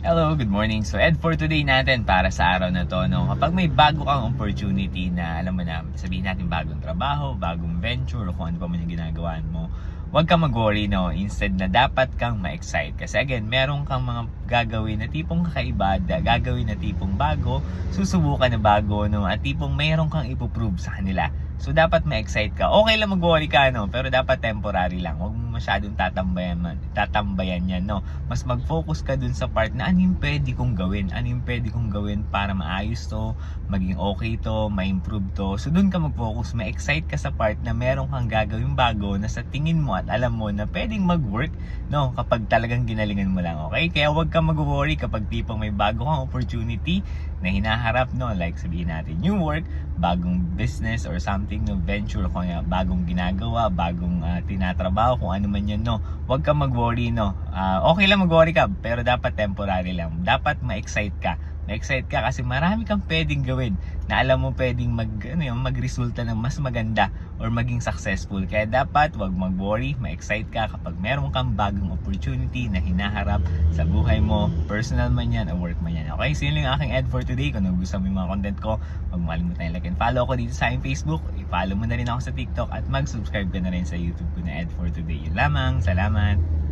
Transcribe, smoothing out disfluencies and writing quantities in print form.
Hello, good morning. So Ed, for today natin para sa araw na to, no, kapag may bago kang opportunity na alam mo na, sabihin natin bagong trabaho, bagong venture, o kung ano pa man yung ginagawa mo, huwag kang mag-worry, no. Instead na dapat kang ma-excite. Kasi again, meron kang mga gagawin na tipong kakaiba, gagawin na tipong bago, susubukan na bago, no, at tipong meron kang ipoprove sa kanila. So dapat ma-excite ka. Okay lang mag-worry ka, no, pero dapat temporary lang. Huwag mo masyadong tatambayan yan, no. Mas mag-focus ka dun sa part na ano yung pwede kong gawin, ano yung pwede kong gawin para maayos to, maging okay to, ma-improve to. So dun ka mag-focus, ma-excite ka sa part na meron kang gagawin bago na sa tingin mo at alam mo na pwedeng mag-work, no, kapag talagang ginalingan mo lang, okay? Kaya huwag kang mag-worry kapag tipong may bago kang opportunity na hinaharap, no, like sabihin natin new work, bagong business or something, no, venture, kung bagong ginagawa, bagong tinatrabaho, kung ano man yan, no. Huwag kang mag-worry, no. Okay lang mag-worry ka, pero dapat temporary lang. Dapat ma-excite ka. Ma-excite ka kasi marami kang pwedeng gawin na alam mo pwedeng magresulta ng mas maganda or maging successful. Kaya dapat wag mag-worry, ma-excite ka kapag meron kang bagong opportunity na hinaharap sa buhay mo, personal man yan o work man yan. Okay, so yun lang yung aking Ed for today. Kung nagustuhan mo yung mga content ko, huwag mo kalimutan like and follow ko dito sa aking Facebook. I-follow mo na rin ako sa TikTok at mag-subscribe ka na rin sa YouTube ko na Ed for today. Yun lamang. Salamat!